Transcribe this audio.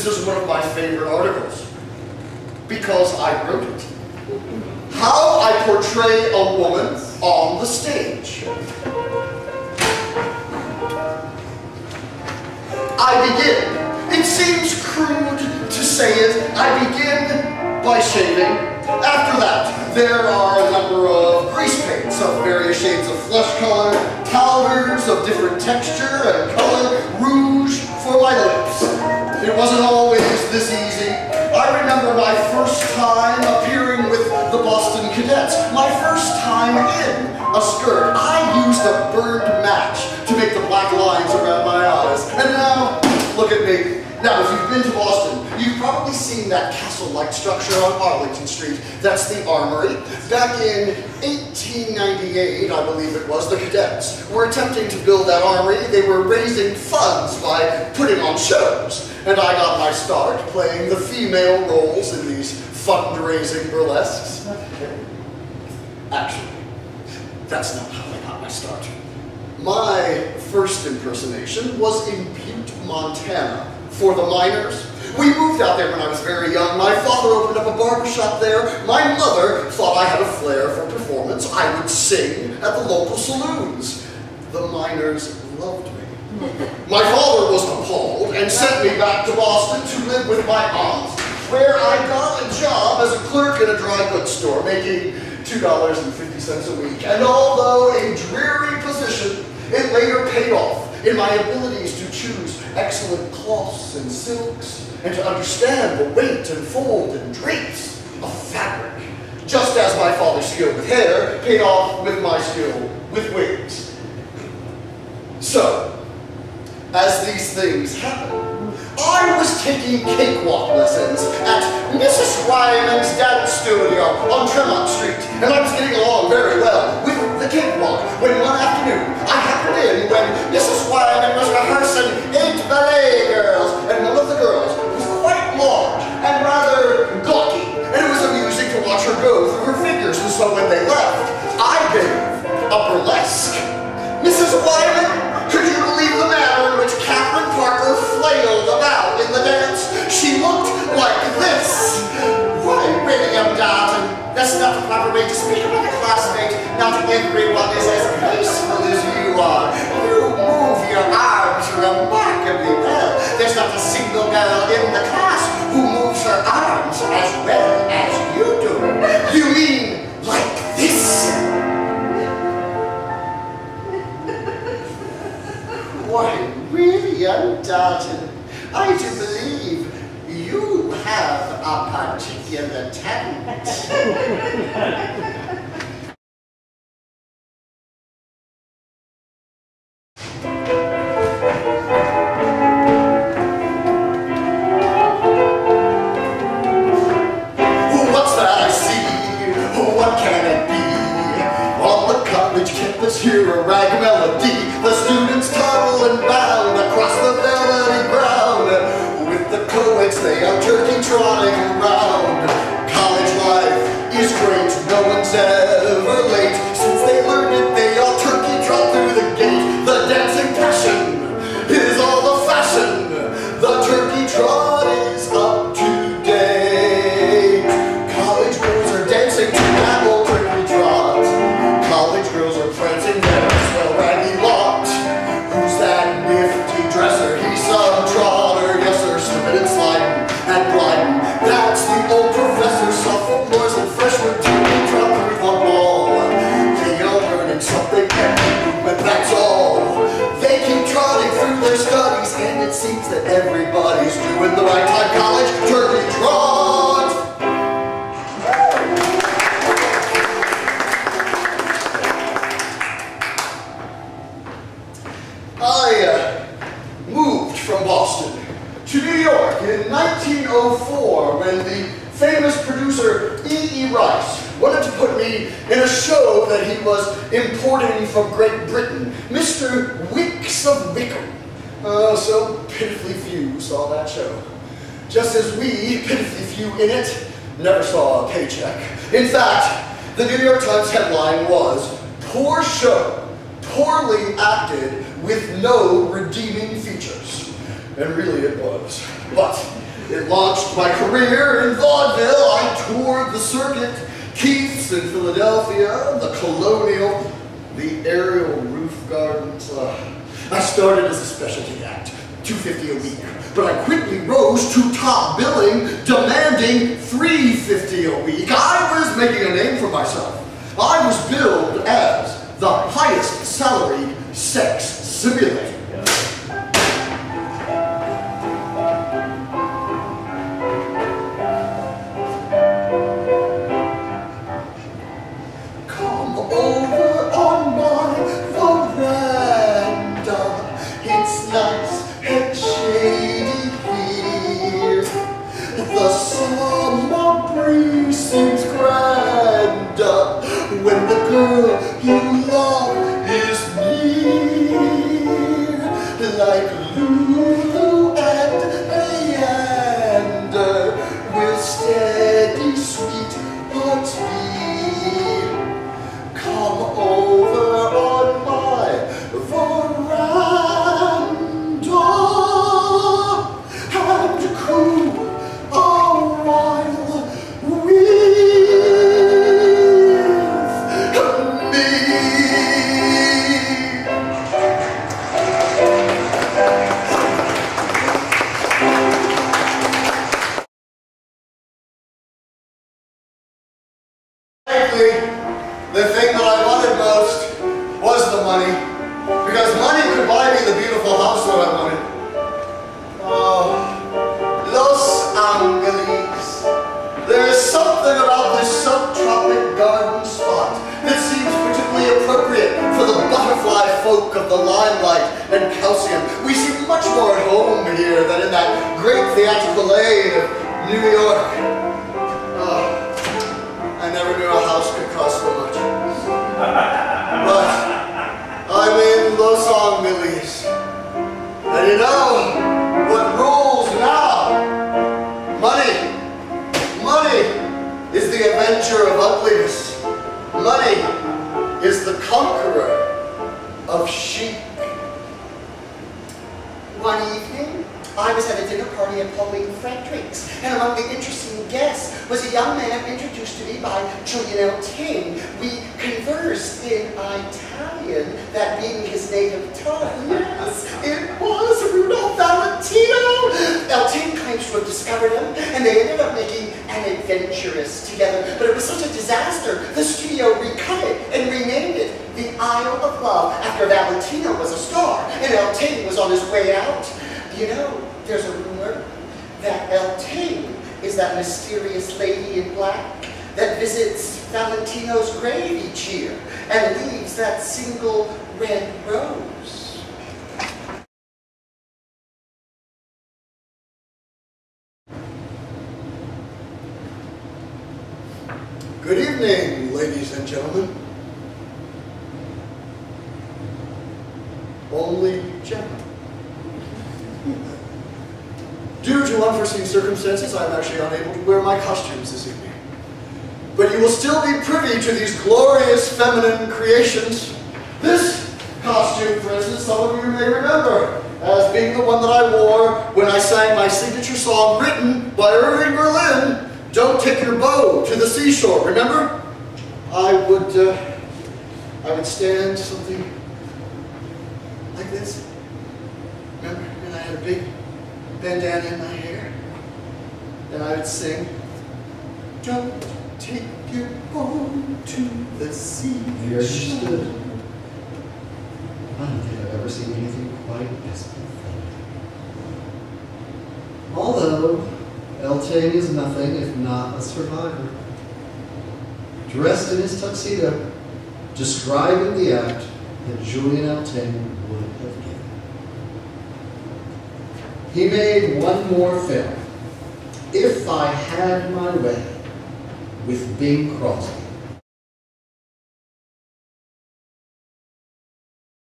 This is one of my favorite articles, because I wrote it. How I portray a woman on the stage. I begin. It seems crude to say it. I begin by shaving. After that, there are a number of grease paints of various shades of flesh color, powders of different texture and color, rouge for my lips. It wasn't always this easy. I remember my first time appearing with the Boston Cadets, my first time in a skirt. I used a burned match to make the black lines around my eyes. And now, look at me. Now, if you've been to Boston, you've probably seen that castle-like structure on Arlington Street. That's the Armory. Back in 1898, I believe it was, the cadets were attempting to build that armory. They were raising funds by putting on shows. And I got my start playing the female roles in these fundraising burlesques. Actually, that's not how I got my start. My first impersonation was in Butte, Montana, for the miners. We moved out there when I was very young. My father opened up a barbershop there. My mother thought I had a flair for performance. I would sing at the local saloons. The miners loved me. My father was appalled and sent me back to Boston to live with my aunt, where I got a job as a clerk in a dry goods store, making $2.50 a week. And although a dreary position, it later paid off in my abilities to choose excellent cloths and silks, and to understand the weight and fold and drapes of fabric, just as my father's skill with hair paid off with my skill with wigs. So, as these things happen, I was taking cakewalk lessons at Mrs. Ryman's dance studio on Tremont Street, and I was getting along very well with the cakewalk when one afternoon I happened in when Mrs. Ryman was rehearsing 8 ballet girls, and one of the girls was quite large and rather gawky, and it was amusing to watch her go through her figures, and so when they left, I gave a burlesque. Mrs. Wyman, could you believe the manner in which Catherine Parker flailed about in the dance? She looked like this. Why, William Darton, that's not the proper way to speak about a classmate. Not everyone is as graceful as you are. You move your arms remarkably well. There's not a single girl in the class who moves her arms as well as you do. You mean like this? Why, William Darton, I do believe you have a particular talent. What's that I see? What can it be? On the college campus, hear a rag melody. The students tunnel and bound across the velvety ground. With the co-eds, they are turkey trotting around. College life is great, no one's ever late. Since they learned it, they all turkey trot through the gate. The dancing passion is all the fashion. The turkey trot is up to date. College girls are dancing to that old turkey trot. College girls are prancing their swell raggy lot. Who's that nifty dresser? He's some trotter, yes sir, slipping and sliding and gliding. That's the old professor, sophomores and freshmen turkey trot through the ball. They are learning something new, but that's all. They keep trotting through their studies, and it seems that everybody's doing the right time. College turkey trot! I moved from Boston to New York in 1904 when the famous producer E.E. Rice wanted to put me in a show that he was importing from Great Britain, Mr. Wicks of Wickham. So pitifully few saw that show. Just as we, pitifully few in it, never saw a paycheck. In fact, the New York Times headline was, "Poor show, poorly acted with no redeeming features." And really it was. But It launched my career in vaudeville. I toured the circuit, Keith's in Philadelphia, the Colonial, the Aerial Roof Gardens. I started as a specialty act, $250 a week, but I quickly rose to top billing, demanding $350 a week. I was making a name for myself. I was billed as the highest salaried sex simulator. Come over on my veranda. It's nice and shady here. The summer breeze seems grander when the girl you love is near. Like Lulu and Leander with steady sweet hearts beat. Come over on my veranda and coo a while with me. Frankly, the thing that I wanted most was the money, because money could buy me the beautiful house that I wanted. Oh, Los Angeles. There is something about this subtropic garden spot that seems particularly appropriate for the butterfly folk of the limelight and calcium. We seem much more at home here than in that great theatrical lane of New York. I never knew a house could cost so much. But I'm in Los Angeles. And you know what rules now? Money. Money is the avenger of ugliness. Money is the conqueror of chic. One evening, I was at a dinner party at Pauline Frederick's, and among the interesting guests was a young man introduced to me by Julian Eltinge. We conversed in Italian, that being his native tongue. Yes, it was Rudolph Valentino. Eltinge claims to have discovered him, and they ended up making an adventurous together. But it was such a disaster, the studio recut it and renamed it The Isle of Love, after Valentino was a star and Eltinge was on his way out. You know, there's a rumor that Eltinge is that mysterious lady in black that visits Valentino's grave each year and leaves that single red rose. Good evening, ladies and gentlemen. Only gentlemen. Due to unforeseen circumstances, I am actually unable to wear my costumes this evening. But you will still be privy to these glorious feminine creations. This costume, for instance, some of you may remember as being the one that I wore when I sang my signature song written by Irving Berlin, Don't Take Your Bow to the Seashore. Remember? I would stand something like this. Remember? And I had a big bandana in my hair, and I would sing, don't take your bow to the sea. You understood. I don't think I've ever seen anything quite as pathetic. Although, Eltinge is nothing if not a survivor. Dressed in his tuxedo, describing the act that Julian Eltinge would have given. He made one more film, If I Had My Way, with Bing Crosby.